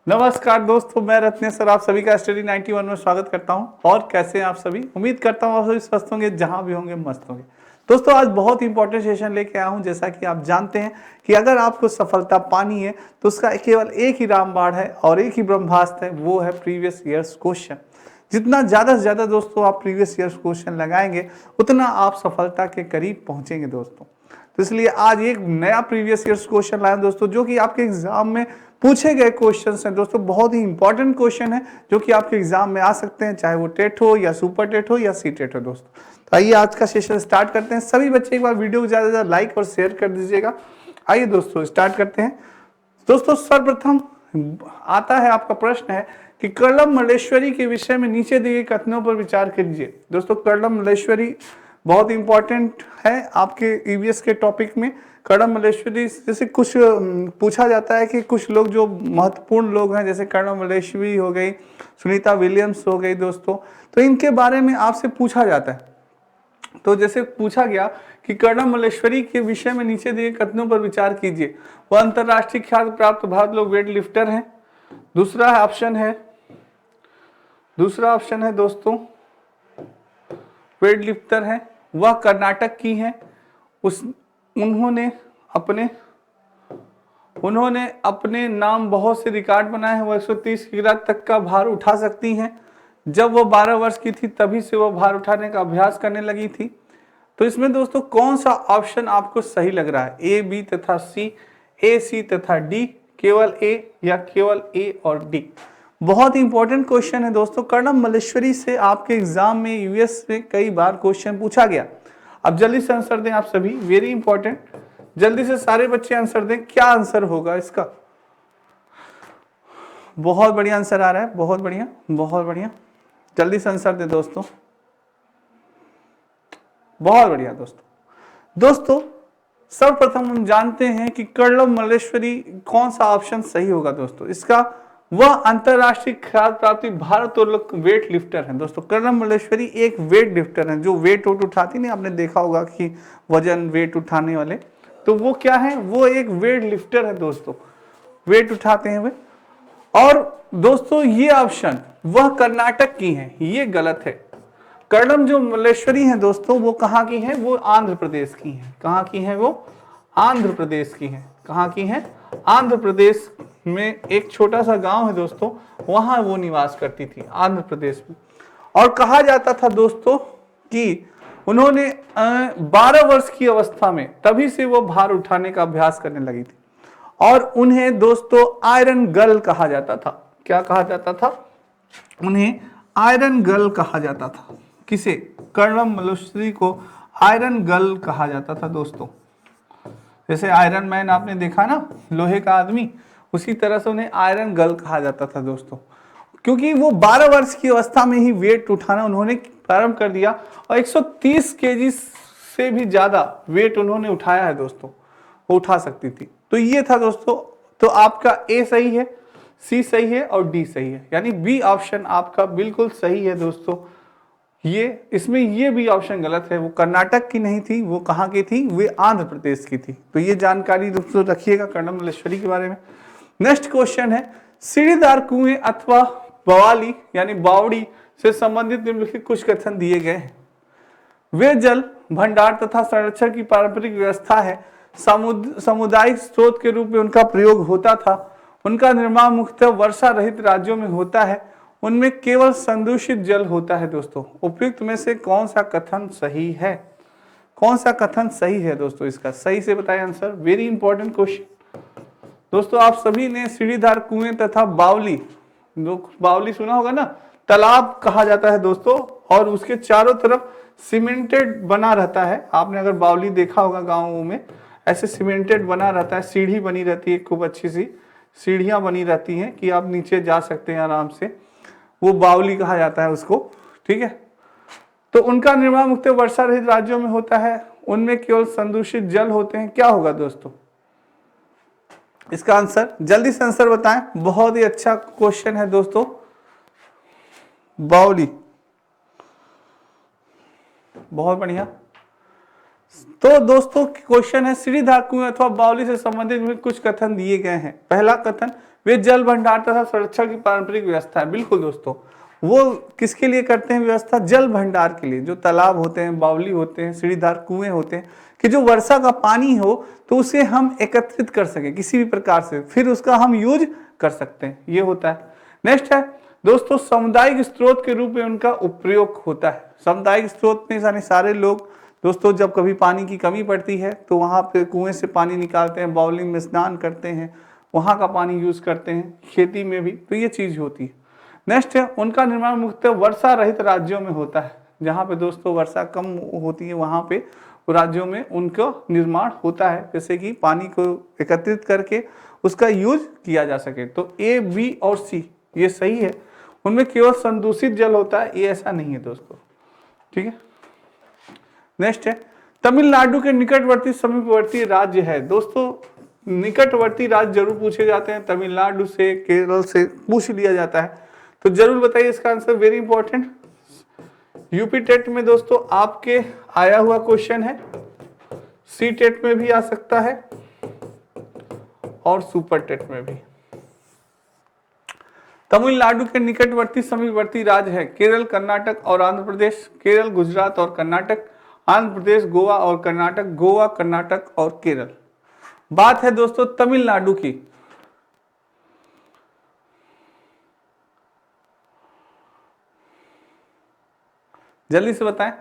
नमस्कार दोस्तों, मैं रत्नेश सर आप सभी का स्टडी 91 में स्वागत करता हूं। और कैसे हैं आप सभी? उम्मीद करता हूं आप सभी स्वस्थ होंगे, जहां भी होंगे मस्त होंगे। दोस्तों आज बहुत इंपॉर्टेंट सेशन लेके आया हूं। जैसा कि आप जानते हैं कि अगर आपको सफलता पानी है तो उसका केवल एक ही रामबाण है और एक ही ब्रह्मास्त्र है, वो है प्रीवियस ईयर्स क्वेश्चन। जितना ज़्यादा से ज़्यादा दोस्तों आप प्रीवियस ईयर्स क्वेश्चन लगाएंगे उतना आप सफलता के करीब पहुंचेंगे दोस्तों। तो इसलिए आज एक नया प्रीवियस ईयर्स क्वेश्चन लाया दोस्तों, जो कि आपके एग्जाम में पूछे गए क्वेश्चंस हैं दोस्तों। बहुत ही इंपॉर्टेंट क्वेश्चन है जो कि आपके एग्जाम में आ सकते हैं, चाहे वो टेट हो या सुपर टेट हो या सी टेट हो दोस्तों। तो आइए आज का सेशन स्टार्ट करते हैं। सभी बच्चे एक बार वीडियो को ज़्यादा से ज़्यादा लाइक और शेयर कर दीजिएगा। आइए दोस्तों स्टार्ट करते हैं। दोस्तों सर्वप्रथम आता है आपका प्रश्न है कि कर्णम मल्लेश्वरी के विषय में नीचे दिए गए कथनों पर विचार कीजिए। दोस्तों कर्णम मल्लेश्वरी बहुत इंपॉर्टेंट है आपके ईवीएस के टॉपिक में। कर्णम मल्लेश्वरी जैसे कुछ पूछा जाता है कि कुछ लोग जो महत्वपूर्ण लोग हैं, जैसे कर्णम मल्लेश्वरी हो गई, सुनीता विलियम्स हो गई दोस्तों, तो इनके बारे में आपसे पूछा जाता है। तो जैसे पूछा गया कि कर्णम मल्लेश्वरी के विषय में नीचे दिए कथनों पर विचार कीजिए। वह अंतरराष्ट्रीय ख्याति प्राप्त भारत लोग वेट लिफ्टर हैं। दूसरा ऑप्शन है दोस्तों वेट लिफ्टर है। वह कर्नाटक की हैं। उन्होंने अपने नाम बहुत से रिकॉर्ड बनाए हैं। वह 130 किलो तक का भार उठा सकती हैं। जब वो 12 वर्ष की थी तभी से वो भार उठाने का अभ्यास करने लगी थी। तो इसमें दोस्तों कौन सा ऑप्शन आपको सही लग रहा है? ए, बी तथा सी, ए, सी तथा डी, केवल ए या केवल ए और डी? बहुत इंपॉर्टेंट क्वेश्चन है दोस्तों। कर्णम मल्लेश्वरी से आपके एग्जाम में यूएस में कई बार क्वेश्चन पूछा गया। अब जल्दी से आंसर दें आप सभी, वेरी इंपॉर्टेंट। जल्दी से सारे बच्चे आंसर दें, क्या आंसर होगा इसका? बहुत बढ़िया आंसर आ रहा है, बहुत बढ़िया बहुत बढ़िया। जल्दी से आंसर दें दोस्तों, बहुत बढ़िया दोस्तों। सर्वप्रथम हम जानते हैं कि कर्णम मल्लेश्वरी कौन सा ऑप्शन सही होगा दोस्तों? इसका वह अंतरराष्ट्रीय ख्याति प्राप्ति भारत और वेट लिफ्टर हैं दोस्तों। कर्णम मल्लेश्वरी एक वेट लिफ्टर हैं, जो वेट उठाती नहीं, आपने देखा होगा कि वजन वेट उठाने वाले, तो वो क्या है? वो एक वेट लिफ्टर है दोस्तों, वेट उठाते हैं वे। और दोस्तों ये ऑप्शन वह कर्नाटक की हैं, ये गलत है। कर्णम जो मल्लेश्वरी हैं दोस्तों वो कहाँ की हैं? वो आंध्र प्रदेश की हैं। कहाँ की हैं वो? आंध्र प्रदेश की हैं। कहाँ की हैं? आंध्र प्रदेश में एक छोटा सा गांव है दोस्तों, वहां वो निवास करती थी, आंध्र प्रदेश में। और कहा जाता था दोस्तों कि उन्होंने 12 वर्ष की अवस्था में तभी से वो भार उठाने का अभ्यास करने लगी थी। और उन्हें दोस्तों आयरन गर्ल कहा जाता था। क्या कहा जाता था? उन्हें आयरन गर्ल कहा जाता था। किसे? कर्णम मल्लेश्वरी को आयरन गर्ल कहा जाता था दोस्तों। जैसे आयरन मैन आपने देखा ना, लोहे का आदमी, उसी तरह से उन्हें आयरन गर्ल कहा जाता था दोस्तों, क्योंकि वो 12 वर्ष की अवस्था में ही वेट उठाना उन्होंने प्रारंभ कर दिया और 130 केजी से भी ज्यादा वेट उन्होंने उठाया है दोस्तों, वो उठा सकती थी। तो ये था दोस्तों। तो आपका ए सही है, सी सही है और डी सही है, यानी बी ऑप्शन आपका बिल्कुल सही है दोस्तों। इसमें भी ऑप्शन गलत है। वो कर्नाटक की नहीं थी, वो कहाँ की थी? वे आंध्र प्रदेश की थी। तो ये जानकारी दोस्तों रखिएगा कर्णम मल्लेश्वरी के बारे में। नेक्स्ट क्वेश्चन है, सीढ़ीदार कुएं अथवा बवाली यानी बावड़ी से संबंधित निम्नलिखित कुछ कथन दिए गए हैं। वे जल भंडार तथा संरक्षण की पारंपरिक व्यवस्था है। सामुदायिक स्रोत के रूप में उनका प्रयोग होता था। उनका निर्माण मुख्यतः वर्षा रहित राज्यों में होता है। उनमें केवल संदूषित जल होता है दोस्तों। उपयुक्त में से कौन सा कथन सही है? कौन सा कथन सही है दोस्तों? इसका सही से बताएं आंसर। वेरी इंपॉर्टेंट क्वेश्चन दोस्तों। आप सभी ने सीढ़ीदार कुएं तथा बावली सुना होगा ना, तालाब कहा जाता है दोस्तों, और उसके चारों तरफ सीमेंटेड बना रहता है। आपने अगर बावली देखा होगा गाँवों में, ऐसे सीमेंटेड बना रहता है, सीढ़ी बनी रहती है, खूब अच्छी सी सीढ़ियां बनी रहती हैं कि आप नीचे जा सकते हैं आराम से। वो बावली कहा जाता है उसको, ठीक है। तो उनका निर्माण मुख्यतः वर्षा रहित राज्यों में होता है। उनमें केवल संदूषित जल होते हैं। क्या होगा दोस्तों इसका आंसर? जल्दी से आंसर बताएं। बहुत ही अच्छा क्वेश्चन है दोस्तों। बावली, बहुत बढ़िया। तो दोस्तों क्वेश्चन है, सीढ़ीदार कुएं अथवा बावली से संबंधित में कुछ कथन दिए गए हैं। पहला कथन, वे जल भंडार तथा संरक्षण की पारंपरिक व्यवस्था है। बिल्कुल दोस्तों, वो किसके लिए करते हैं व्यवस्था? जल भंडार के लिए। जो तालाब होते हैं, बावली होते हैं, सीढ़ीदार कुएं होते हैं, कि जो वर्षा का पानी हो तो उसे हम एकत्रित कर सके किसी भी प्रकार से, फिर उसका हम यूज कर सकते हैं, ये होता है। नेक्स्ट है दोस्तों, सामुदायिक स्रोत के रूप में उनका उपयोग होता है। सामुदायिक स्रोत में यानी सारे लोग दोस्तों जब कभी पानी की कमी पड़ती है तो वहां पे कुएं से पानी निकालते हैं, बावली में स्नान करते हैं, वहां का पानी यूज करते हैं, खेती में भी, तो ये चीज होती है। नेक्स्ट है, उनका निर्माण मुख्यतः वर्षा रहित राज्यों में होता है। जहाँ पे दोस्तों वर्षा कम होती है वहां पे राज्यों में उनका निर्माण होता है, जैसे कि पानी को एकत्रित करके उसका यूज किया जा सके। तो ए, बी और सी ये सही है। उनमें केवल संदूषित जल होता है, ये ऐसा नहीं है दोस्तों, ठीक है। नेक्स्ट है, तमिलनाडु के निकटवर्ती समीपवर्ती राज्य है। दोस्तों निकटवर्ती राज्य जरूर पूछे जाते हैं, तमिलनाडु से, केरल से पूछ लिया जाता है, तो जरूर बताइए इसका answer, very important. UP TET में दोस्तों आपके आया हुआ क्वेश्चन है, सी टेट में भी आ सकता है और सुपर टेट में भी। तमिलनाडु के निकटवर्ती समीपवर्ती राज्य है केरल, कर्नाटक और आंध्र प्रदेश। केरल, गुजरात और कर्नाटक, आंध्र प्रदेश, गोवा और कर्नाटक, गोवा, कर्नाटक और केरल। बात है दोस्तों तमिलनाडु की। जल्दी से बताएं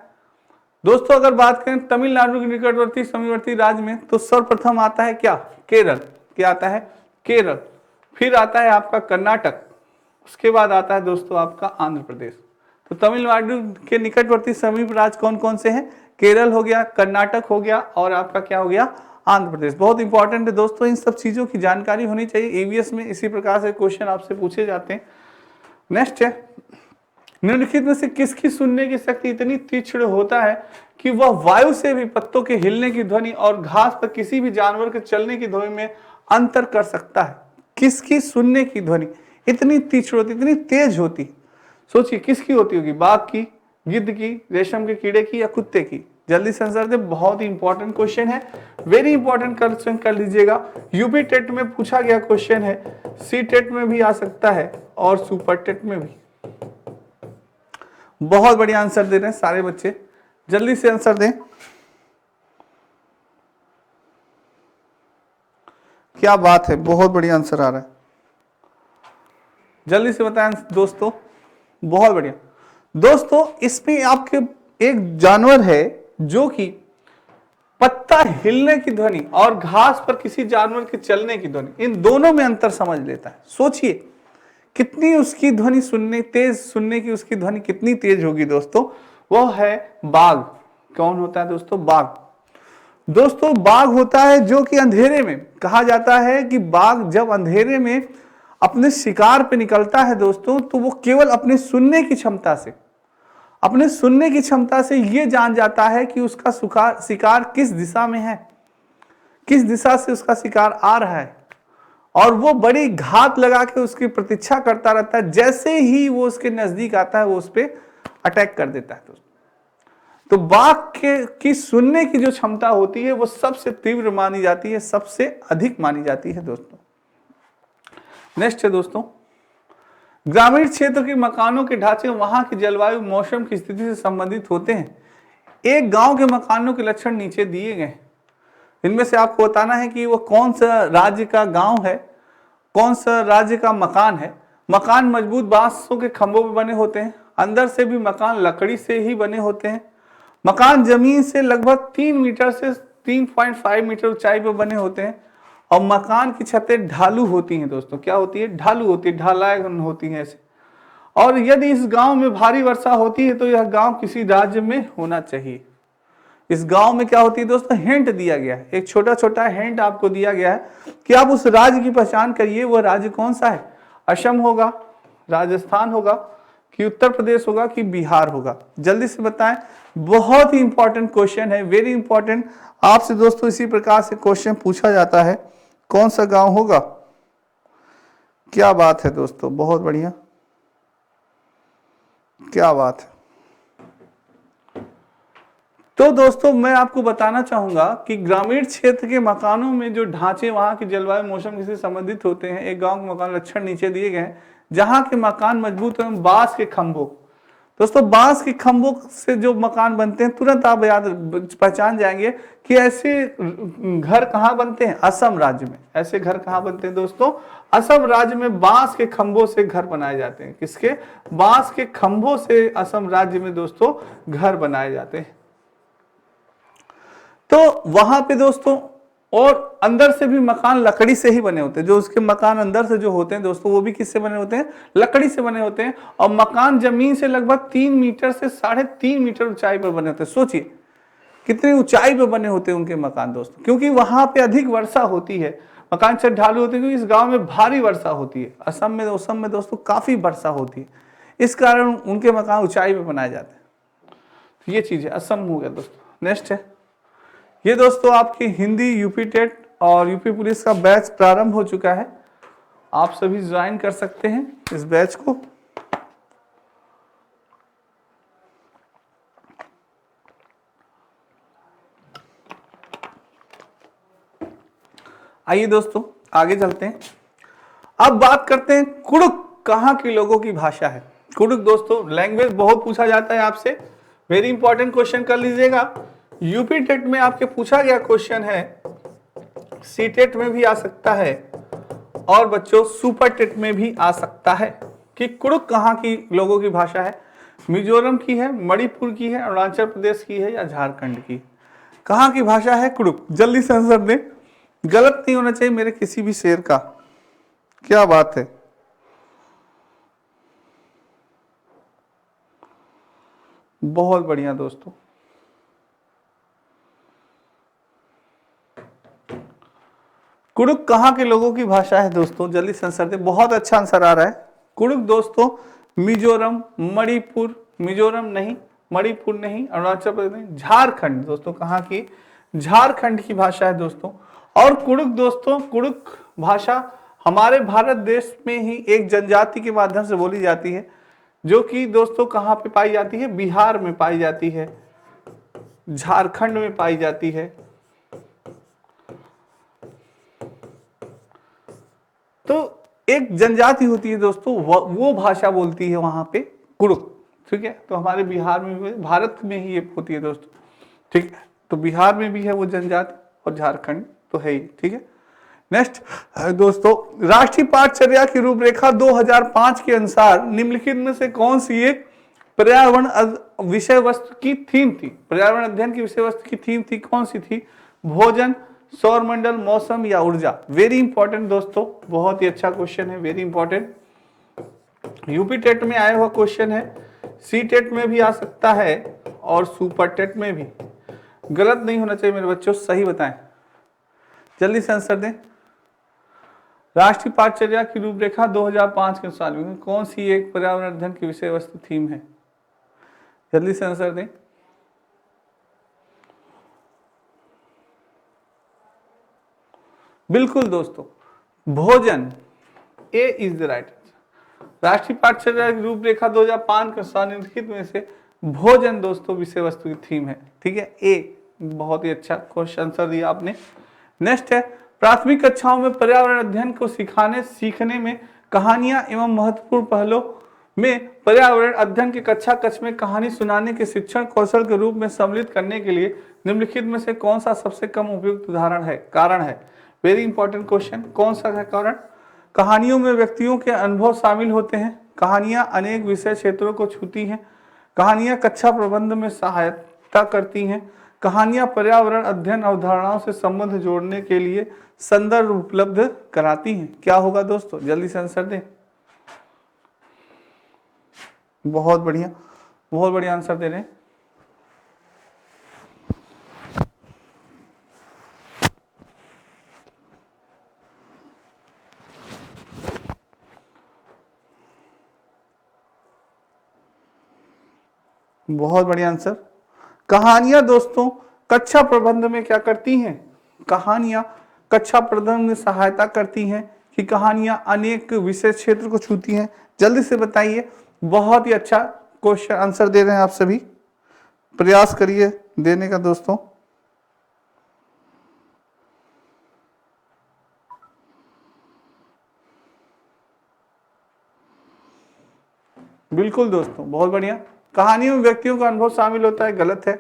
दोस्तों, अगर बात करें तमिलनाडु के निकटवर्ती समीपवर्ती राज्य में तो सर्वप्रथम आता है क्या? केरल। क्या आता है? केरल। फिर आता है आपका कर्नाटक, उसके बाद आता है दोस्तों आपका आंध्र प्रदेश। तो तमिलनाडु के निकटवर्ती समीप राज्य कौन कौन से हैं? केरल हो गया, कर्नाटक हो गया और आपका क्या हो गया? आंध्र प्रदेश। बहुत इंपॉर्टेंट है दोस्तों, इन सब चीजों की जानकारी होनी चाहिए। ईवीएस में इसी प्रकार से क्वेश्चन आपसे पूछे जाते हैं। नेक्स्ट है, निम्नलिखित में से किसकी सुनने की शक्ति इतनी तीक्ष्ण होता है कि वह वायु से भी पत्तों के हिलने की ध्वनि और घास पर किसी भी जानवर के चलने की ध्वनि में अंतर कर सकता है? किसकी सुनने की ध्वनि इतनी तीक्ष्ण होती, इतनी तेज होती? सोचिए किसकी होती होगी? बाघ की, गिद्ध की, रेशम के कीड़े की या कुत्ते की? जल्दी से आंसर दे, बहुत ही इंपॉर्टेंट क्वेश्चन है, वेरी इंपॉर्टेंट क्वेश्चन कर लीजिएगा। यूपी टेट में पूछा गया क्वेश्चन है, सी टेट में भी आ सकता है और सुपर टेट में भी। बहुत बढ़िया आंसर दे रहे हैं सारे बच्चे, जल्दी से आंसर दें। क्या बात है, बहुत बढ़िया आंसर आ रहा है, जल्दी से बताएं दोस्तों। बहुत बढ़िया दोस्तों, इसमें आपके एक जानवर है जो कि पत्ता हिलने की ध्वनि और घास पर किसी जानवर के चलने की ध्वनि, इन दोनों में अंतर समझ लेता है। सोचिए कितनी उसकी ध्वनि सुनने की उसकी ध्वनि कितनी तेज होगी दोस्तों। वह है बाघ। कौन होता है दोस्तों? बाघ। दोस्तों बाघ होता है जो कि अंधेरे में, कहा जाता है कि बाघ जब अंधेरे में अपने शिकार पे निकलता है दोस्तों, तो वो केवल अपने सुनने की क्षमता से ये जान जाता है कि उसका शिकार किस दिशा में है, किस दिशा से उसका शिकार आ रहा है, और वो बड़ी घात लगा के उसकी प्रतीक्षा करता रहता है। जैसे ही वो उसके नजदीक आता है वो उस पर अटैक कर देता है दोस्तों। तो बाघ की सुनने की जो क्षमता होती है वो सबसे तीव्र मानी जाती है, सबसे अधिक मानी जाती है दोस्तों। नेक्स्ट है दोस्तों, ग्रामीण क्षेत्र के मकानों के ढांचे वहां की जलवायु, मौसम की स्थिति से संबंधित होते हैं। एक गांव के मकानों के लक्षण नीचे दिए गए। इनमें से आपको बताना है कि वो कौन सा राज्य का गांव है, कौन सा राज्य का मकान है। मकान मजबूत बांसों के खंभों पर बने होते हैं, अंदर से भी मकान लकड़ी से ही बने होते हैं। मकान जमीन से लगभग 3 मीटर से 3.5 मीटर ऊंचाई पर बने होते हैं और मकान की छतें ढालू होती हैं दोस्तों। क्या होती है? ढालू होती है, ढालाई होती है ऐसे। और यदि इस गांव में भारी वर्षा होती है तो यह गांव किसी राज्य में होना चाहिए। इस गांव में क्या होती है दोस्तों? हिंट दिया गया है, एक छोटा छोटा हिंट आपको दिया गया है कि आप उस राज्य की पहचान करिए। वह राज्य कौन सा है? असम होगा, राजस्थान होगा, कि उत्तर प्रदेश होगा, कि बिहार होगा? जल्दी से बताएं, बहुत ही इंपॉर्टेंट क्वेश्चन है, वेरी इंपॉर्टेंट। आपसे दोस्तों इसी प्रकार से क्वेश्चन पूछा जाता है, कौन सा गांव होगा? क्या बात है दोस्तों, बहुत बढ़िया, क्या बात है। तो दोस्तों मैं आपको बताना चाहूंगा कि ग्रामीण क्षेत्र के मकानों में जो ढांचे वहां की जलवायु मौसम से संबंधित होते हैं। एक गांव के मकान लक्षण नीचे दिए गए हैं, जहां के मकान मजबूत एवं बांस के खंभों, दोस्तों बांस के खंभों से जो मकान बनते हैं, तुरंत आप याद पहचान जाएंगे कि ऐसे घर कहाँ बनते हैं, असम राज्य में। ऐसे घर कहाँ बनते हैं दोस्तों, असम राज्य में बांस के खंभों से घर बनाए जाते हैं। किसके, बांस के खंभों से असम राज्य में दोस्तों घर बनाए जाते हैं। तो वहां पे दोस्तों, और अंदर से भी मकान लकड़ी से ही बने होते हैं। जो उसके मकान अंदर से जो होते हैं दोस्तों, वो भी किससे बने होते हैं, लकड़ी से बने होते हैं। और मकान जमीन से लगभग 3 मीटर से 3.5 मीटर ऊंचाई पर बने होते हैं। सोचिए कितनी ऊंचाई पर बने होते हैं उनके मकान दोस्तों, क्योंकि वहां पे अधिक वर्षा होती है। मकान छत ढालू होते हैं क्योंकि इस गांव में भारी वर्षा होती है। असम में दोस्तों काफी वर्षा होती है, इस कारण उनके मकान ऊंचाई पे बनाए जाते हैं। तो ये चीज है, असम हो गया दोस्तों। नेक्स्ट है, ये दोस्तों आपकी हिंदी यूपी टेट और यूपी पुलिस का बैच प्रारंभ हो चुका है। आप सभी ज्वाइन कर सकते हैं इस बैच को। आइए दोस्तों आगे चलते हैं। अब बात करते हैं कुड़ुक कहाँ के लोगों की भाषा है। कुड़ुक दोस्तों लैंग्वेज बहुत पूछा जाता है आपसे, वेरी इंपॉर्टेंट क्वेश्चन कर लीजिएगा। यूपी टेट में आपके पूछा गया क्वेश्चन है, सी टेट में भी आ सकता है और बच्चों सुपर टेट में भी आ सकता है कि कुड़ुक कहाँ की लोगों की भाषा है। मिजोरम की है, मणिपुर की है, अरुणाचल प्रदेश की है या झारखंड की। कहाँ की भाषा है कुड़ुक, जल्दी से आंसर दें। गलत नहीं होना चाहिए मेरे किसी भी शेर का। क्या बात है, बहुत बढ़िया दोस्तों। कुड़ुक कहाँ के लोगों की भाषा है दोस्तों, जल्दी से आंसर दें। बहुत अच्छा आंसर आ रहा है। कुड़ुक दोस्तों मिजोरम, मणिपुर, मिजोरम नहीं, मणिपुर नहीं, अरुणाचल प्रदेश नहीं, झारखंड दोस्तों, कहाँ की, झारखंड की भाषा है दोस्तों। और कुड़ुक दोस्तों, कुड़ुक भाषा हमारे भारत देश में ही एक जनजाति के माध्यम से बोली जाती है, जो कि दोस्तों कहाँ पे पाई जाती है, बिहार में पाई जाती है, झारखंड में पाई जाती है। तो एक जनजाति होती है दोस्तों, वो भाषा बोलती है वहां पे कुड़ुक। ठीक है, तो हमारे बिहार में भी, भारत में ही ये होती है दोस्तों। ठीक है, तो बिहार में भी है वो जनजाति और झारखंड तो है ही। ठीक है, नेक्स्ट दोस्तों, राष्ट्रीय पाठचर्या की रूपरेखा 2005 के अनुसार निम्नलिखित में से कौन सी एक पर्यावरण विषय वस्तु की थीम थी। पर्यावरण अध्ययन की विषय वस्तु की थीम थी, कौन सी थी, भोजन, सौरमंडल, मौसम या ऊर्जा। वेरी इंपॉर्टेंट दोस्तों, बहुत ही अच्छा क्वेश्चन है, वेरी इंपॉर्टेंट। यूपी टेट में आया हुआ क्वेश्चन है, सी टेट में भी आ सकता है और सुपर टेट में भी। गलत नहीं होना चाहिए मेरे बच्चों, सही बताएं, जल्दी से आंसर दें। राष्ट्रीय पाठचर्या की रूपरेखा 2005 के अनुसार कौन सी एक पर्यावरण अध्ययन की विषय वस्तु थीम है, जल्दी से आंसर दें। बिल्कुल दोस्तों, भोजन, ए इज द राइट आंसर। राष्ट्रीय पाठचर्या की रूपरेखा 2005 के अनुसार निम्नलिखित में से भोजन दोस्तों विषय वस्तु की थीम है। ठीक है, ए, बहुत ही अच्छा क्वेश्चन आंसर दिया आपने। नेक्स्ट है, प्राथमिक कक्षाओं में पर्यावरण अध्ययन को सीखने में कहानियां एवं महत्वपूर्ण पहलों में पर्यावरण अध्ययन के कक्षा कक्ष में कहानी सुनाने के शिक्षण कौशल के रूप में सम्मिलित करने के लिए निम्नलिखित में से कौन सा सबसे कम उपयुक्त उदाहरण है, कारण है। वेरी इंपॉर्टेंट क्वेश्चन, कौन सा है कारण। कहानियों में व्यक्तियों के अनुभव शामिल होते हैं, कहानियां अनेक विषय क्षेत्रों को छूती हैं, कहानियां कक्षा प्रबंध में सहायता करती हैं, कहानियां पर्यावरण अध्ययन अवधारणाओं से संबंध जोड़ने के लिए संदर्भ उपलब्ध कराती हैं। क्या होगा दोस्तों, जल्दी से आंसर दें। बहुत बढ़िया, बहुत बढ़िया आंसर दे रहे हैं। बहुत बढ़िया आंसर। कहानियां दोस्तों कक्षा प्रबंध में क्या करती हैं, कहानियां कक्षा प्रबंध में सहायता करती हैं कि कहानियां अनेक विषय क्षेत्र को छूती हैं। जल्दी से बताइए, बहुत ही अच्छा क्वेश्चन आंसर दे रहे हैं आप सभी। प्रयास करिए देने का दोस्तों। बिल्कुल दोस्तों, बहुत बढ़िया। कहानियों में व्यक्तियों का अनुभव शामिल होता है, गलत है।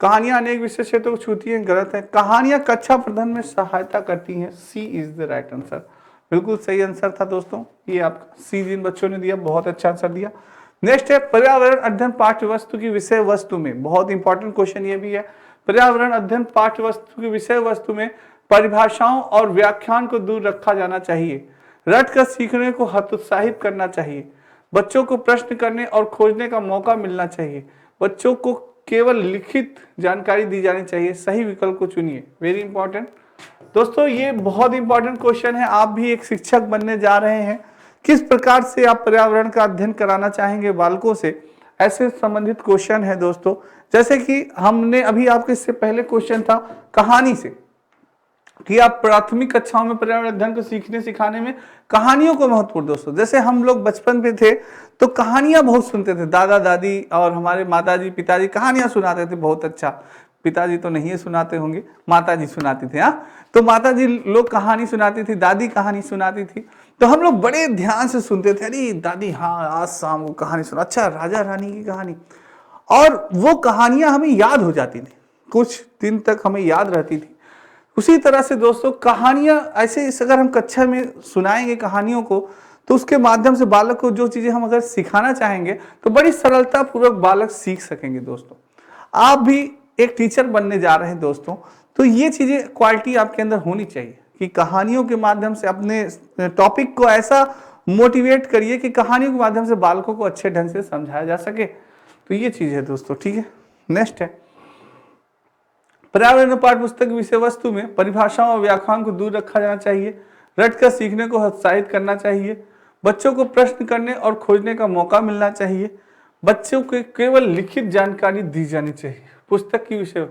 कहानियां अनेक विशेष क्षेत्रों को छूती हैं, गलत है। कहानियां कक्षा प्रबंधन में सहायता करती हैं, सी इज द राइट आंसर। बिल्कुल सही आंसर था दोस्तों, ये आपका सी जिन बच्चों ने दिया, बहुत अच्छा आंसर दिया। नेक्स्ट है पर्यावरण अध्ययन पाठ्य वस्तु की विषय वस्तु में, बहुत इंपॉर्टेंट क्वेश्चन ये भी है। पर्यावरण अध्ययन पाठ्य वस्तु की विषय वस्तु में परिभाषाओं और व्याख्यान को दूर रखा जाना चाहिए। रट कर सीखने को हतोत्साहित करना चाहिए। बच्चों को प्रश्न करने और खोजने का मौका मिलना चाहिए। बच्चों को केवल लिखित जानकारी दी जानी चाहिए। सही विकल्प को चुनिए। वेरी इंपॉर्टेंट दोस्तों, ये बहुत इंपॉर्टेंट क्वेश्चन है। आप भी एक शिक्षक बनने जा रहे हैं, किस प्रकार से आप पर्यावरण का अध्ययन कराना चाहेंगे बालकों से, ऐसे संबंधित क्वेश्चन है दोस्तों। जैसे कि हमने अभी आपके इससे पहले क्वेश्चन था कहानी से, कि आप प्राथमिक कक्षाओं में पर्यावरण अध्ययन को सीखने सिखाने में कहानियों को महत्वपूर्ण दोस्तों। जैसे हम लोग बचपन में थे तो कहानियां बहुत सुनते थे, दादा दादी और हमारे माताजी पिताजी कहानियां सुनाते थे, बहुत अच्छा। पिताजी तो नहीं सुनाते होंगे, माताजी सुनाती थी। हाँ, तो माताजी लोग कहानी सुनाती थी, दादी कहानी सुनाती थी, तो हम लोग बड़े ध्यान से सुनते थे। अरे दादी हाँ आज शाम को कहानी सुना, अच्छा राजा रानी की कहानी। और वो कहानियां हमें याद हो जाती थी, कुछ दिन तक हमें याद रहती थी। उसी तरह से दोस्तों कहानियां ऐसे अगर हम कक्षा में सुनाएंगे कहानियों को, तो उसके माध्यम से बालक को जो चीजें हम अगर सिखाना चाहेंगे तो बड़ी सरलता पूर्वक बालक सीख सकेंगे दोस्तों। आप भी एक टीचर बनने जा रहे हैं दोस्तों, तो ये चीजें क्वालिटी आपके अंदर होनी चाहिए कि कहानियों के माध्यम से अपने टॉपिक को ऐसा मोटिवेट करिए कि कहानियों के माध्यम से बालकों को अच्छे ढंग से समझाया जा सके। तो ये चीज है दोस्तों, ठीक है। नेक्स्ट है पर्यावरण पाठ्य पुस्तक विषय वस्तु में परिभाषाओं और व्याख्यान को दूर रखा जाना चाहिए। रटकर सीखने को हतोत्साहित करना चाहिए। बच्चों को प्रश्न करने और खोजने का मौका मिलना चाहिए। बच्चों को केवल लिखित जानकारी दी जानी चाहिए। पुस्तक की विषय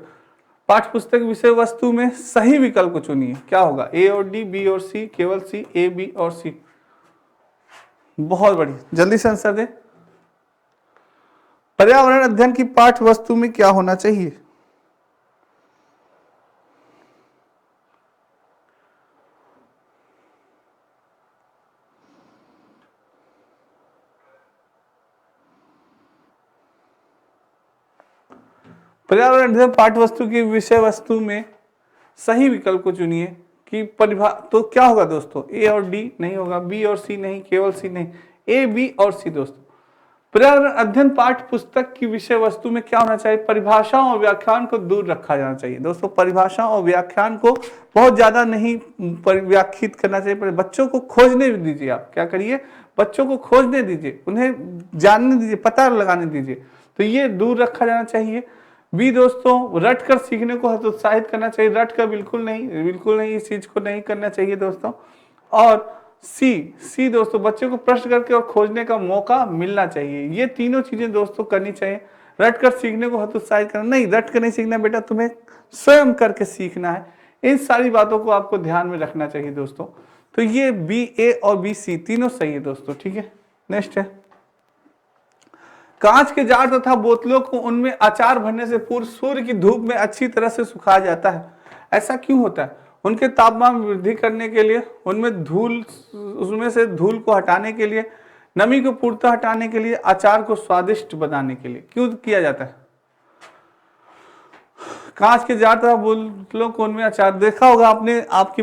पाठ्य पुस्तक विषय वस्तु में सही विकल्प को चुनिए। क्या होगा, ए और डी, बी और सी, केवल सी, ए बी और सी। बहुत बढ़िया, जल्दी से आंसर दे। पर्यावरण अध्ययन की पाठ्य वस्तु में क्या होना चाहिए? पर्यावरण अध्ययन पाठ्य वस्तु की विषय वस्तु में सही विकल्प को चुनिए कि तो क्या होगा दोस्तों, ए और डी नहीं होगा, बी और सी नहीं, केवल सी नहीं, ए बी और सी। दोस्तों पर्यावरण अध्ययन पाठ्य पुस्तक की विषय वस्तु में क्या होना चाहिए, परिभाषाओं और व्याख्यान को दूर रखा जाना चाहिए। दोस्तों परिभाषा और व्याख्यान को बहुत ज्यादा नहीं व्याख्यात करना चाहिए, पर बच्चों को खोजने दीजिए। आप क्या करिए, बच्चों को खोजने दीजिए, उन्हें जानने दीजिए, पता लगाने दीजिए। तो ये दूर रखा जाना चाहिए। बी दोस्तों रट कर सीखने को हतोत्साहित करना चाहिए। रट कर बिल्कुल नहीं इस चीज को नहीं करना चाहिए दोस्तों। और सी दोस्तों बच्चे को प्रश्न करके और खोजने का मौका मिलना चाहिए। ये तीनों चीजें दोस्तों करनी चाहिए। रट कर सीखने को हतोत्साहित करना नहीं, रट कर नहीं सीखना बेटा, तुम्हें स्वयं करके सीखना है। इन सारी बातों को आपको ध्यान में रखना चाहिए दोस्तों। तो ये बी, ए और बी, सी तीनों सही है दोस्तों, ठीक है। नेक्स्ट है कांच के जार तथा बोतलों को उनमें अचार भरने से पूर्व सूर्य की धूप में अच्छी तरह से सुखाया जाता है। ऐसा क्यों होता है? उनके तापमान में वृद्धि करने के लिए, उसमें से धूल को हटाने के लिए, नमी को पूर्णतः हटाने के लिए, अचार को स्वादिष्ट बनाने के लिए क्यों किया जाता है? कांच के जार तथा बोतलों को उनमें अचार, देखा होगा आपने, आपकी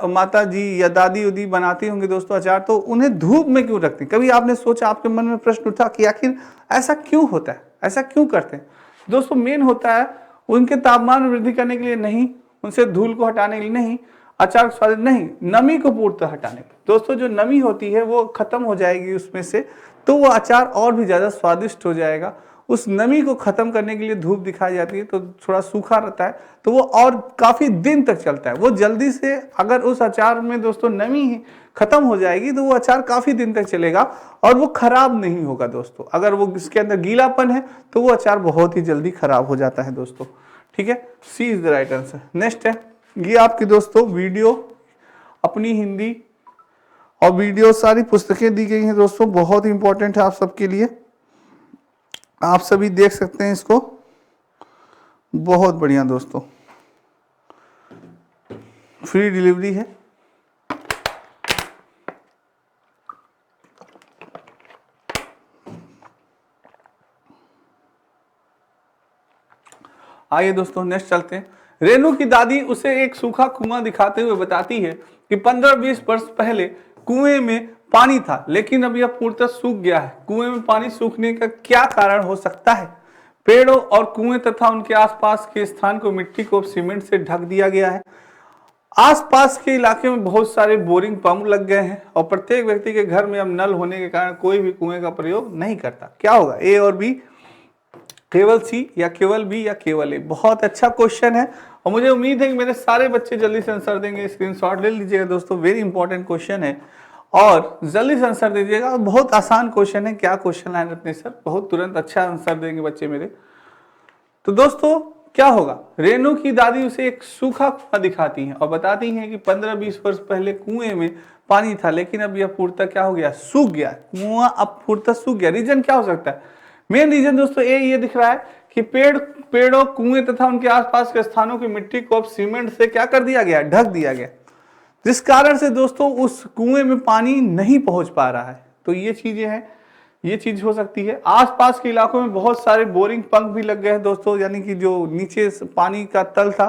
माताजी या दादी उदी बनाती होंगी दोस्तों अचार, तो उन्हें धूप में क्यों रखती? कभी आपने सोचा, आपके मन में प्रश्न उठा कि आखिर ऐसा क्यों होता है, ऐसा क्यों करते हैं? दोस्तों मेन होता है उनके तापमान में वृद्धि करने के लिए नहीं, उनसे धूल को हटाने के लिए नहीं, अचार स्वादिष्ट नहीं, नमी को पूर्णतः हटाने। दोस्तों जो नमी होती है वो खत्म हो जाएगी उसमें से, तो वो अचार और भी ज्यादा स्वादिष्ट हो जाएगा। उस नमी को खत्म करने के लिए धूप दिखाई जाती है, तो थोड़ा सूखा रहता है, तो वो और काफी दिन तक चलता है। वो जल्दी से अगर उस अचार में दोस्तों नमी खत्म हो जाएगी तो वो अचार काफी दिन तक चलेगा और वो खराब नहीं होगा दोस्तों। अगर वो इसके अंदर गीलापन है तो वो अचार बहुत ही जल्दी खराब हो जाता है दोस्तों, ठीक है। C is the right answer. Next है, ये आपकी दोस्तों वीडियो अपनी हिंदी और वीडियो सारी पुस्तकें दी गई हैं दोस्तों, बहुत इंपॉर्टेंट है आप सबके लिए। आप सभी देख सकते हैं इसको, बहुत बढ़िया दोस्तों, फ्री डिलीवरी है। आइए दोस्तों नेक्स्ट चलते हैं। रेनू की दादी उसे एक सूखा कुआं दिखाते हुए बताती है कि 15-20 वर्ष पहले कुएं में पानी था, लेकिन अब यह पूर्णतः सूख गया है। कुएं में पानी सूखने का क्या कारण हो सकता है? पेड़ों और कुएं तथा उनके आसपास के स्थान को मिट्टी को सीमेंट से ढक दिया गया है। आसपास के इलाके में बहुत सारे बोरिंग पंप लग गए हैं और प्रत्येक व्यक्ति के घर में अब नल होने के कारण कोई भी कुएं का प्रयोग नहीं करता। क्या होगा, ए और बी, केवल सी या केवल बी या केवल ए? बहुत अच्छा क्वेश्चन है और मुझे उम्मीद है कि मेरे सारे बच्चे जल्दी से आंसर देंगे। स्क्रीनशॉट ले लीजिएगा दोस्तों, वेरी इंपॉर्टेंट क्वेश्चन है और जल्दी से आंसर दीजिएगा। बहुत आसान क्वेश्चन है। क्या क्वेश्चन लाइन रत्ने सर, बहुत तुरंत अच्छा आंसर देंगे बच्चे मेरे। तो दोस्तों क्या होगा, रेनू की दादी उसे एक सूखा कुआं दिखाती हैं और बताती हैं कि 15-20 वर्ष पहले कुएं में पानी था, लेकिन अब यह पूर्णतः क्या हो गया, सूख गया। कुआं अब पूर्णतः सूख गया। रीजन क्या हो सकता है? मेन रीजन दोस्तों ये दिख रहा है कि पेड़ों, कुएं तथा उनके आसपास के स्थानों की मिट्टी को अब सीमेंट से क्या कर दिया गया, ढक दिया गया, जिस कारण से दोस्तों उस कुएं में पानी नहीं पहुंच पा रहा है। तो ये चीजें हैं, ये चीज हो सकती है। आसपास के इलाकों में बहुत सारे बोरिंग पंप भी लग गए हैं दोस्तों, यानी कि जो नीचे पानी का तल था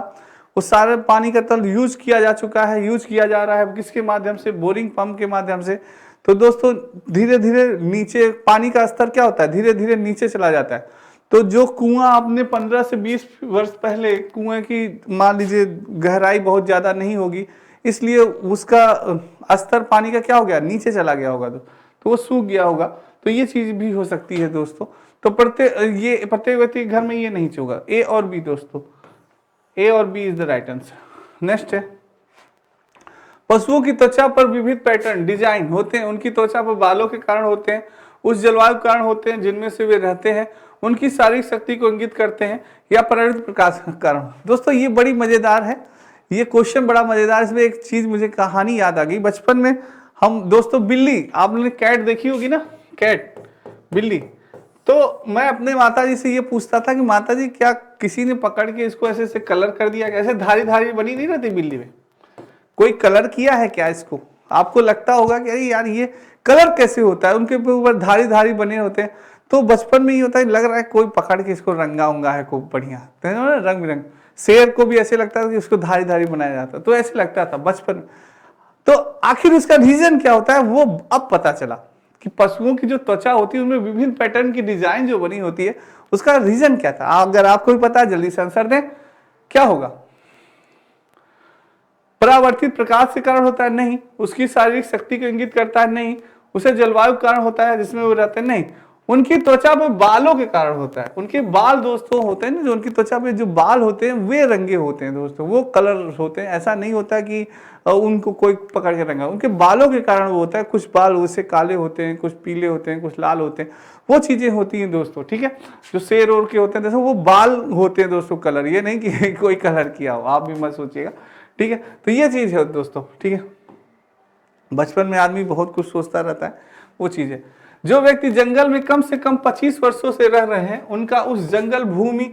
वो सारे पानी का तल यूज किया जा चुका है, यूज किया जा रहा है। किसके माध्यम से? बोरिंग पंप के माध्यम से। तो दोस्तों धीरे धीरे नीचे पानी का स्तर क्या होता है, धीरे धीरे नीचे चला जाता है। तो जो कुआं आपने 15 से 20 वर्ष पहले, कुएं की मान लीजिए गहराई बहुत ज्यादा नहीं होगी, इसलिए उसका स्तर पानी का क्या हो गया, नीचे चला गया होगा, तो वो सूख गया होगा। तो ये चीज भी हो सकती है दोस्तों। तो प्रत्येक व्यक्ति के घर में ये नहीं होगा। ए और बी दोस्तों, ए और B is the right answer. Next है, पशुओं की त्वचा पर विविध पैटर्न डिजाइन होते हैं। उनकी त्वचा पर बालों के कारण होते हैं, उस जलवायु के कारण होते हैं जिनमें से वे रहते हैं, उनकी शारीरिक शक्ति को इंगित करते हैं, या परावर्तित प्रकाश के कारण। दोस्तों ये बड़ी मजेदार है, ये क्वेश्चन बड़ा मजेदार। इसमें एक चीज मुझे कहानी याद आ गई। बचपन में हम दोस्तों बिल्ली, आपने कैट देखी होगी ना, कैट, बिल्ली। तो मैं अपने माताजी से ये पूछता था कि माताजी क्या किसी ने पकड़ के इसको ऐसे से कलर कर दिया, कैसे धारी धारी बनी नहीं रहती बिल्ली में, कोई कलर किया है क्या इसको? आपको लगता होगा कि अरे यार ये कलर कैसे होता है, उनके ऊपर धारी धारी बने होते हैं। तो बचपन में ये होता है, लग रहा है कोई पकड़ के इसको रंगा उंगा है खूब बढ़िया, तो रंग बिरंग। शेर को भी ऐसे लगता था कि उसको धारी धारी बनाया जाता, तो ऐसे लगता था बचपन में। तो आखिर उसका रीजन क्या होता है वो अब पता चला कि पशुओं की जो त्वचा होती है उनमें विभिन्न पैटर्न की डिजाइन जो बनी होती है, उसका रीजन क्या था। अगर आपको भी पता है जल्दी से आंसर दें, क्या होगा? परावर्तित प्रकाश के कारण होता है? नहीं। उसकी शारीरिक शक्ति को इंगित करता है? नहीं। उसे जलवायु के कारण होता है जिसमें वो रहते हैं? नहीं। उनकी त्वचा पे बालों के कारण होता है। उनके बाल दोस्तों होते हैं ना, जो उनकी त्वचा पे जो बाल होते हैं वे रंगे होते हैं दोस्तों, वो कलर होते हैं। ऐसा नहीं होता कि उनको कोई पकड़ के रंगा, उनके बालों के कारण वो होता है। कुछ बाल उससे काले होते हैं, कुछ पीले होते हैं, कुछ लाल होते हैं, वो चीजें होती हैं दोस्तों, ठीक है। जो शेर और के होते हैं दोस्तों, वो बाल होते हैं दोस्तों, कलर, ये नहीं कि कोई कलर किया हो, आप भी मत सोचिएगा, ठीक है। तो ये चीज है दोस्तों, ठीक है। बचपन में आदमी बहुत कुछ सोचता रहता है, वो चीज है। जो व्यक्ति जंगल में कम से कम 25 वर्षों से रह रहे हैं, उनका उस जंगल भूमि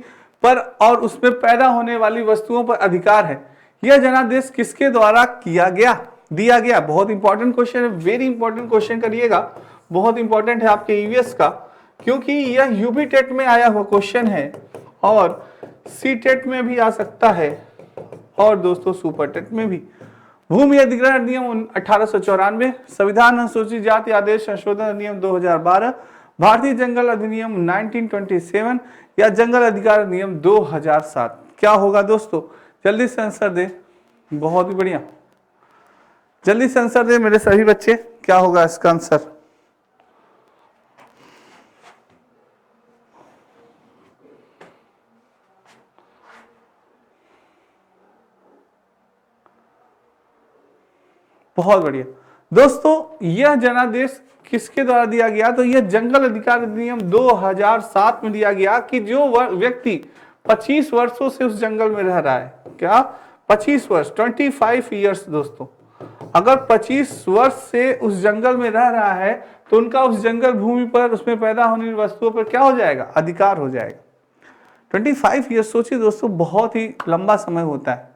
पर और उसमें पैदा होने वाली वस्तुओं पर अधिकार है। यह जनादेश किसके द्वारा दिया गया? बहुत इंपॉर्टेंट क्वेश्चन है, वेरी इंपॉर्टेंट क्वेश्चन करिएगा, बहुत इंपॉर्टेंट है आपके ईवीएस का, क्योंकि यह यूपी टेट में आया हुआ क्वेश्चन है और सी टेट में भी आ सकता है और दोस्तों सुपर टेट में भी। भूमि अधिग्रहण अधिनियम 1894, संविधान अनुसूचित जाति आदेश संशोधन अधिनियम 2012, भारतीय जंगल अधिनियम 1927 या जंगल अधिकार अधिनियम 2007। क्या होगा दोस्तों? जल्दी से आंसर दे, बहुत ही बढ़िया, जल्दी से आंसर दे मेरे सभी बच्चे, क्या होगा इसका आंसर? बहुत बढ़िया दोस्तों, यह जनादेश किसके द्वारा दिया गया? तो यह जंगल अधिकार अधिनियम 2007 में दिया गया कि जो व्यक्ति 25 वर्षों से उस जंगल में रह रहा है, क्या 25 वर्ष, 25 ईयर्स दोस्तों, अगर 25 वर्ष से उस जंगल में रह रहा है तो उनका उस जंगल भूमि पर, उसमें पैदा होने वाली वस्तुओं पर क्या हो जाएगा, अधिकार हो जाएगा। 25 ईयर्स, सोचिए दोस्तों, बहुत ही लंबा समय होता है।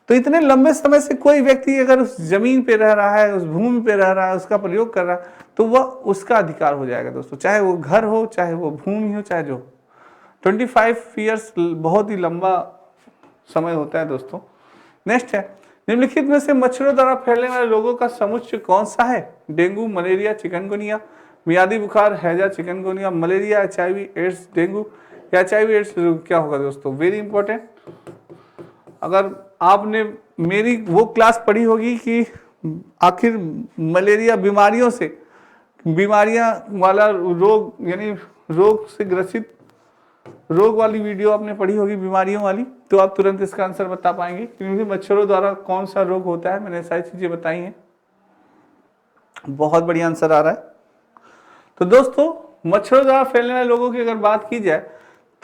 तो इतने लंबे समय से कोई व्यक्ति अगर उस जमीन पे रह रहा है, उस भूमि पे रह रहा है, उसका प्रयोग कर रहा है, तो वह उसका अधिकार हो जाएगा दोस्तों, चाहे वो घर हो, चाहे वो भूमि हो, चाहे जो। 25 ईयर्स बहुत ही लंबा समय होता है दोस्तों। नेक्स्ट है, निम्नलिखित में से मच्छरों द्वारा फैलने वाले रोगों का समुच्चय कौन सा है? डेंगू, मलेरिया, चिकनगुनिया, मियादी बुखार, हैजा, chikungunya, malaria, HIV AIDS, dengue या HIV एड्स। क्या होगा दोस्तों, वेरी इंपॉर्टेंट। अगर आपने मेरी वो क्लास पढ़ी होगी कि आखिर मलेरिया बीमारियां वाला रोग, यानी रोग से ग्रसित रोग वाली वीडियो आपने पढ़ी होगी, बीमारियों वाली, तो आप तुरंत इसका आंसर बता पाएंगे, क्योंकि मच्छरों द्वारा कौन सा रोग होता है, मैंने सारी चीजें बताई हैं। बहुत बढ़िया आंसर आ रहा है। तो दोस्तों, मच्छरों द्वारा फैलने वाले रोगों की अगर बात की जाए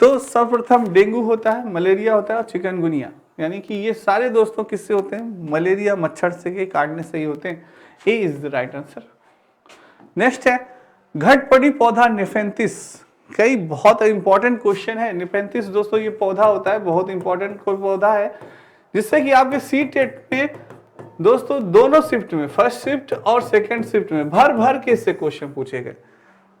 तो सर्वप्रथम डेंगू होता है, मलेरिया होता है और चिकनगुनिया, यानी कि ये सारे दोस्तों किससे होते हैं, मलेरिया मच्छर से के काटने से ही होते हैं। A is the right answer. Next है, घटपड़ी पौधा निफेंथिस। कई बहुत इंपॉर्टेंट क्वेश्चन है। निफेंथिस दोस्तों ये पौधा होता है, बहुत इंपॉर्टेंट कोई पौधा है, जिससे कि आपके सीटेट में दोस्तों दोनों शिफ्ट में, फर्स्ट शिफ्ट और सेकंड शिफ्ट में भर भर के इससे क्वेश्चन पूछे गए।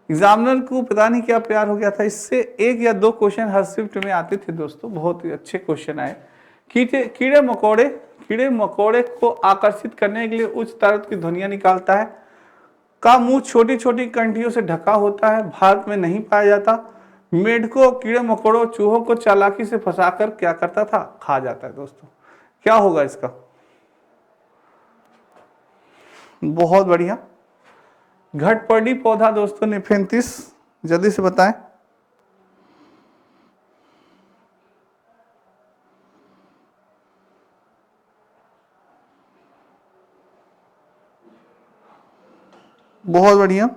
एग्जामिनर को पता नहीं क्या प्यार हो गया था, इससे 1 या 2 क्वेश्चन हर शिफ्ट में आते थे दोस्तों, बहुत ही अच्छे क्वेश्चन आए। कीड़े मकोड़े को आकर्षित करने के लिए उच्च तरह की ध्वनियां निकालता है। का मुंह छोटी छोटी कंठियों से ढका होता है, भारत में नहीं पाया जाता। मेढकों, कीड़े मकोड़ों, चूहों को चालाकी से फंसाकर क्या करता था, खा जाता है दोस्तों। क्या होगा इसका, बहुत बढ़िया, घटपड़ी पौधा दोस्तों निफेंथिस, जल्दी से बताएं। बहुत बढ़िया।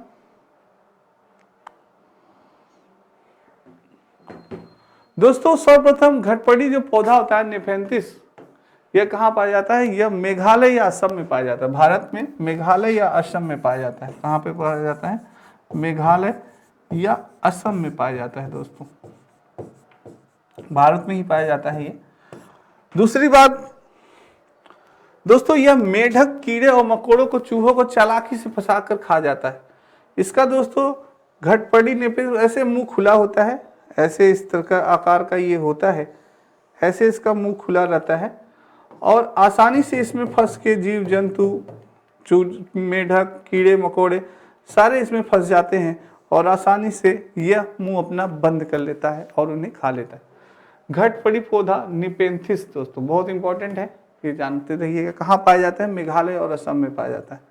दोस्तों सर्वप्रथम घटपड़ी जो पौधा होता है निफेंथिस, यह कहाँ पाया जाता है, यह मेघालय या असम में पाया जाता है। भारत में मेघालय या असम में पाया जाता है। कहाँ पे पाया जाता है, मेघालय या असम में पाया जाता है दोस्तों, भारत में ही पाया जाता है ये। दूसरी बात दोस्तों, यह मेढक कीड़े और मकोड़ों को, चूहों को चालाकी से फंसाकर खा जाता है। इसका दोस्तों घटपड़ी निफेंथिस ऐसे मुंह खुला होता है, ऐसे इस तरह का आकार का ये होता है, ऐसे इसका मुंह खुला रहता है और आसानी से इसमें फंस के जीव जंतु, मेढक, कीड़े मकोड़े सारे इसमें फंस जाते हैं और आसानी से यह मुंह अपना बंद कर लेता है और उन्हें खा लेता है। घटपड़ी पौधा निफेंथिस दोस्तों बहुत इंपॉर्टेंट है, ये जानते रहिएगा। कहाँ पाया जाता है, मेघालय और असम में पाया जाता है।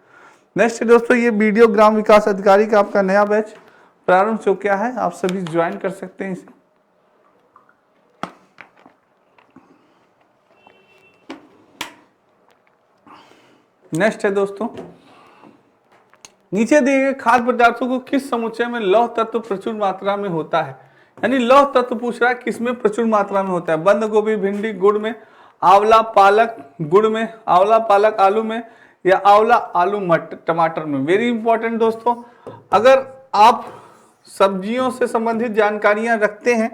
नेक्स्ट दोस्तों, ये वीडियो ग्राम विकास अधिकारी का आपका नया बैच प्रारंभ हो गया है, आप सभी ज्वाइन कर सकते हैं इसे। नेक्स्ट है दोस्तों, नीचे दिए गए खाद्य पदार्थों को किस समुच्चय में लौह तत्व प्रचुर मात्रा में होता है, यानी लौह तत्व पूछ रहा है किसमें प्रचुर मात्रा में होता है। बंद गोभी, भिंडी गुड़ में, आंवला पालक गुड़ में, आंवला पालक आलू में या आंवला आलू टमाटर में। वेरी इंपॉर्टेंट दोस्तों, अगर आप सब्जियों से संबंधित जानकारियां रखते हैं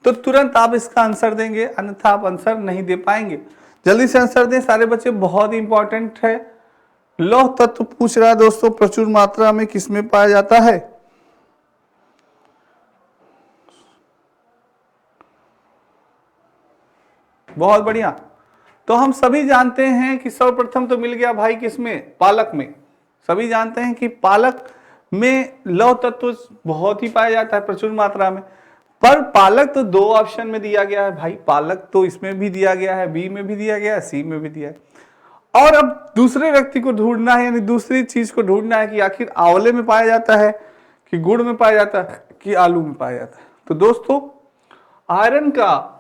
तो तुरंत आप इसका आंसर देंगे, अन्यथा आप आंसर नहीं दे पाएंगे। जल्दी से आंसर दें सारे बच्चे, बहुत इंपॉर्टेंट है। लौह तत्व पूछ रहा है दोस्तों प्रचुर मात्रा में किसमें पाया जाता है, बहुत बढ़िया। तो हम सभी जानते हैं कि सर्वप्रथम तो मिल गया भाई किसमें, पालक में। सभी जानते हैं कि पालक में लौह तत्व बहुत ही पाया जाता है प्रचुर मात्रा में, पर पालक तो 2 ऑप्शन में दिया गया है भाई, पालक तो इसमें भी दिया गया है, बी में भी दिया गया है, सी में भी दिया है। और अब दूसरे व्यक्ति को ढूंढना है, यानी दूसरी चीज को ढूंढना है कि आखिर आंवले में पाया जाता है कि गुड़ में पाया जाता है कि आलू में पाया जाता है। तो दोस्तों आयरन का,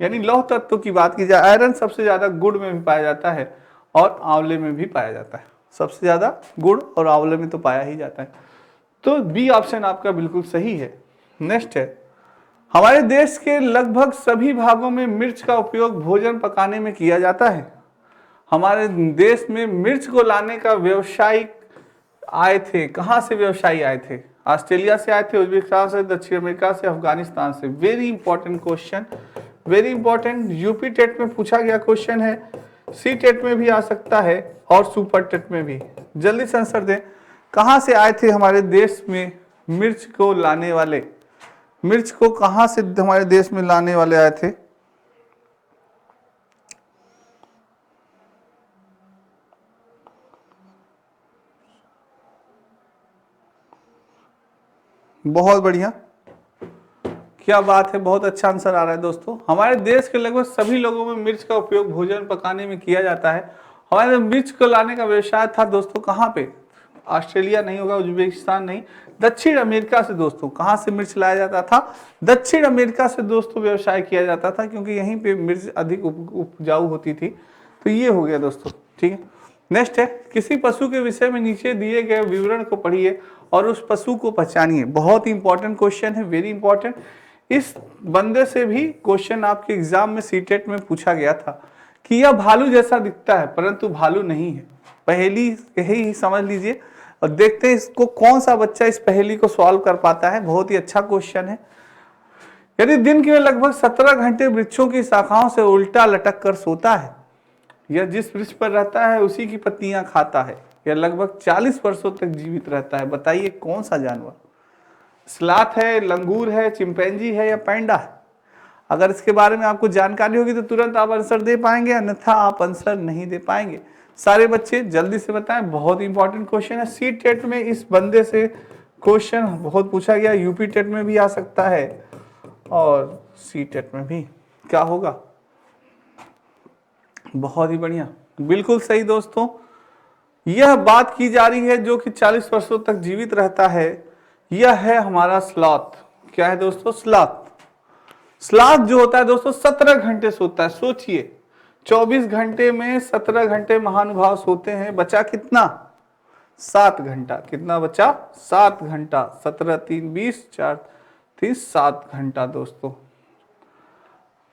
यानी लौह तत्व की बात की जाए, आयरन सबसे ज्यादा गुड़ में भी पाया जाता है और आंवले में भी पाया जाता है। सबसे ज्यादा गुड़ और आंवले में तो पाया ही जाता है, तो बी ऑप्शन आपका बिल्कुल सही है। नेक्स्ट है, हमारे देश के लगभग सभी भागों में मिर्च का उपयोग भोजन पकाने में किया जाता है। हमारे देश में मिर्च को लाने का व्यावसायिक आए थे, कहां से व्यवसायी आए थे? ऑस्ट्रेलिया से आए थे, उज्बेकिस्तान से, दक्षिण अमेरिका से, अफगानिस्तान से। Very important question, very important. UP TET में पूछा गया क्वेश्चन है, सी टेट में भी आ सकता है और सुपर टेट में भी। जल्दी से आंसर दें, कहां से आए थे हमारे देश में मिर्च को लाने वाले? मिर्च को कहां से हमारे देश में लाने वाले आए थे? बहुत बढ़िया, क्या बात है, बहुत अच्छा आंसर आ रहा है दोस्तों। हमारे देश के लगभग सभी लोगों में मिर्च का उपयोग भोजन पकाने में किया जाता है। हमारे मिर्च को लाने का व्यवसाय था दोस्तों कहाँ पे? ऑस्ट्रेलिया नहीं होगा, उज्बेकिस्तान नहीं, दक्षिण अमेरिका से दोस्तों। कहाँ से मिर्च लाया जाता था? दक्षिण अमेरिका से दोस्तों व्यवसाय किया जाता था, क्योंकि यहीं पे मिर्च अधिक उपजाऊ होती थी। तो ये हो गया दोस्तों, ठीक है। नेक्स्ट है, किसी पशु के विषय में नीचे दिए गए विवरण को पढ़िए और उस पशु को पहचानिए। बहुत ही इंपॉर्टेंट क्वेश्चन है, वेरी इंपॉर्टेंट। इस बंदे से भी क्वेश्चन आपके एग्जाम में सीटेट में पूछा गया था कि यह भालू जैसा दिखता है परंतु भालू नहीं है। पहेली यही समझ लीजिए और देखते हैं इसको कौन सा बच्चा इस पहेली को सॉल्व कर पाता है। बहुत ही अच्छा क्वेश्चन है। यदि दिन के लगभग 17 घंटे वृक्षों की शाखाओं से उल्टा लटक कर सोता है, यह जिस वृक्ष पर रहता है उसी की पत्तियां खाता है, यह लगभग 40 वर्षों तक जीवित रहता है। बताइए कौन सा जानवर? स्लॉथ है, लंगूर है, चिंपैंजी है या पैंडा है? अगर इसके बारे में आपको जानकारी होगी तो तुरंत आप आंसर दे पाएंगे, अन्यथा आप आंसर नहीं दे पाएंगे। सारे बच्चे जल्दी से बताएं, बहुत इंपॉर्टेंट क्वेश्चन है। सी टेट में इस बंदे से क्वेश्चन बहुत पूछा गया, यूपी टेट में भी आ सकता है और सी टेट में भी। क्या होगा? बहुत ही बढ़िया, बिल्कुल सही दोस्तों। यह बात की जा रही है जो कि 40 वर्षों तक जीवित रहता है, यह है हमारा स्लॉथ। क्या है दोस्तों? स्लॉथ। स्लॉथ जो होता है दोस्तों 17 घंटे सोता है। सोचिए 24 घंटे में 17 घंटे महानुभाव सोते हैं, बचा कितना? 7 घंटा। कितना बचा? 7 घंटा। 17 3 20 4 30 7 घंटा दोस्तों,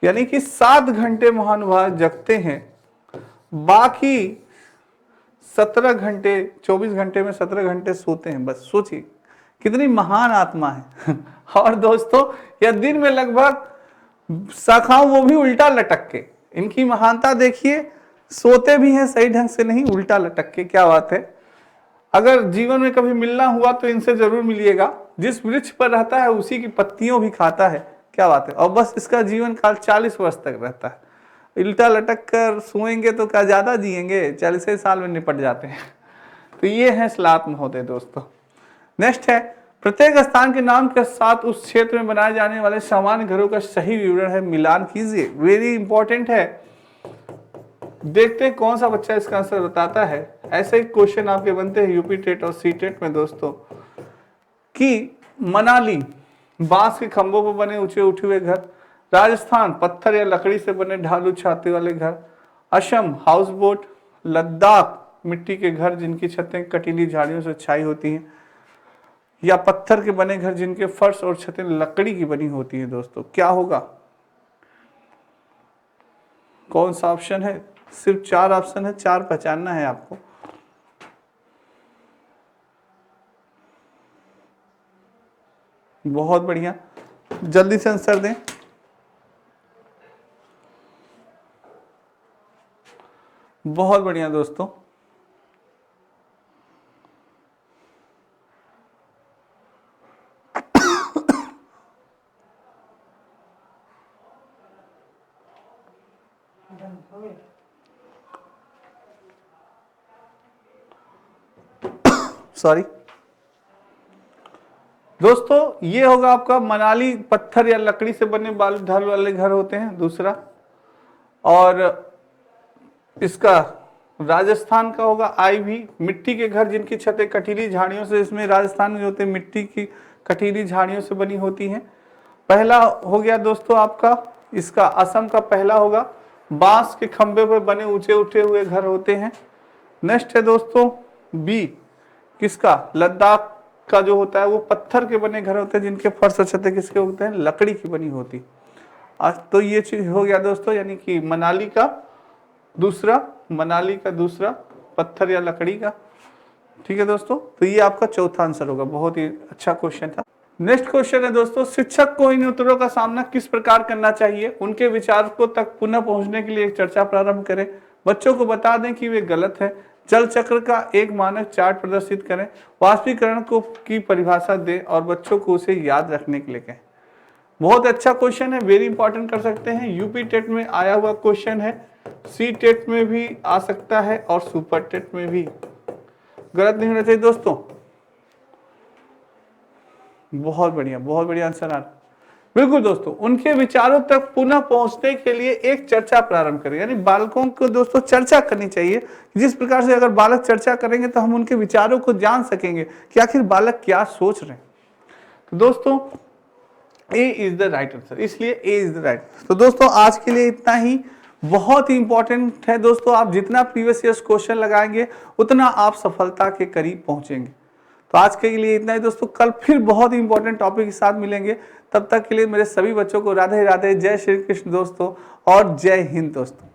यानी कि 7 घंटे महानुभाव जगते हैं, बाकी 17 घंटे 24 घंटे में 17 घंटे सोते हैं। बस सोचिए कितनी महान आत्मा है। और दोस्तों यह दिन में लगभग शाखाओं वो भी उल्टा लटक के, इनकी महानता देखिए, सोते भी हैं सही ढंग से नहीं, उल्टा लटक के। क्या बात है। अगर जीवन में कभी मिलना हुआ तो इनसे जरूर मिलिएगा। जिस वृक्ष पर रहता है उसी की पत्तियों भी खाता है। क्या बात है। और बस इसका जीवन काल 40 वर्ष तक रहता है। उल्टा लटक कर सोएंगे तो क्या ज्यादा जिएंगे? 40 साल में निपट जाते हैं। तो ये है स्लॉथ महोदय दोस्तों। नेक्स्ट है, प्रत्येक स्थान के नाम के साथ उस क्षेत्र में बनाए जाने वाले सामान्य घरों का सही विवरण है, मिलान कीजिए। वेरी इंपॉर्टेंट है, देखते हैं कौन सा बच्चा इसका आंसर बताता है। ऐसे ही क्वेश्चन आपके बनते हैं यूपी टेट और सी टेट में दोस्तों, कि मनाली बांस के खंभों पर बने ऊंचे उठे हुए घर, राजस्थान पत्थर या लकड़ी से बने ढालू छाते वाले घर, असम हाउस बोट, लद्दाख मिट्टी के घर जिनकी छतें कटीली झाड़ियों से छाई होती हैं, या पत्थर के बने घर जिनके फर्श और छतें लकड़ी की बनी होती हैं। दोस्तों क्या होगा? कौन सा ऑप्शन है? सिर्फ 4 ऑप्शन है, 4 पहचानना है आपको। बहुत बढ़िया, जल्दी से आंसर दें। बहुत बढ़िया दोस्तों, सॉरी दोस्तों, ये होगा आपका मनाली पत्थर या लकड़ी से बने बालू ढाल वाले घर होते हैं दूसरा। और इसका राजस्थान का होगा आईवी, मिट्टी के घर जिनकी छतें कटीली झाड़ियों से, इसमें राजस्थान में जो होते हैं मिट्टी की कटीली झाड़ियों से बनी होती हैं। पहला हो गया दोस्तों आपका, इसका असम का पहला होगा, बांस के खंभे पर बने ऊंचे उठे हुए घर होते हैं। नेक्स्ट है दोस्तों बी, किसका? लद्दाख का जो होता है वो पत्थर के बने घर होते हैं जिनके फर्श और छतें किसके होते हैं? लकड़ी की बनी होती। आज तो ये चीज हो गया दोस्तों, यानी कि मनाली का दूसरा पत्थर या लकड़ी का। ठीक है दोस्तों, तो ये आपका चौथा आंसर होगा। बहुत ही अच्छा क्वेश्चन था। नेक्स्ट क्वेश्चन है दोस्तों, शिक्षक को इन उत्तरों का सामना किस प्रकार करना चाहिए? उनके विचारों तक पुनः पहुंचने के लिए एक चर्चा प्रारंभ करें, बच्चों को बता दें कि वे गलत है, जल चक्र का एक मानक चार्ट प्रदर्शित करें, वाष्पीकरण को की परिभाषा दें और बच्चों को उसे याद रखने के लिए कहें। बहुत अच्छा क्वेश्चन है, वेरी इंपॉर्टेंट कर सकते हैं। यूपी टेट में आया हुआ क्वेश्चन है, सी टेट में भी आ सकता है और सुपर टेट में भी। गलत नहीं होना चाहिए दोस्तों। बहुत बढ़िया आंसर आ रहा। बिल्कुल दोस्तों, उनके विचारों तक पुनः पहुंचने के लिए एक चर्चा प्रारंभ करें, यानी बालकों को दोस्तों चर्चा करनी चाहिए। जिस प्रकार से अगर बालक चर्चा करेंगे तो हम उनके विचारों को जान सकेंगे कि आखिर बालक क्या सोच रहे हैं। तो दोस्तों ए इज द राइट आंसर, इसलिए ए इज द राइट। तो दोस्तों आज के लिए इतना ही। बहुत ही इंपॉर्टेंट है दोस्तों, आप जितना प्रीवियस ईयर क्वेश्चन लगाएंगे उतना आप सफलता के करीब पहुंचेंगे। तो आज के लिए इतना ही दोस्तों, कल फिर बहुत ही इंपॉर्टेंट टॉपिक के साथ मिलेंगे। तब तक के लिए मेरे सभी बच्चों को राधे राधे, जय श्री कृष्ण दोस्तों और जय हिंद दोस्तों।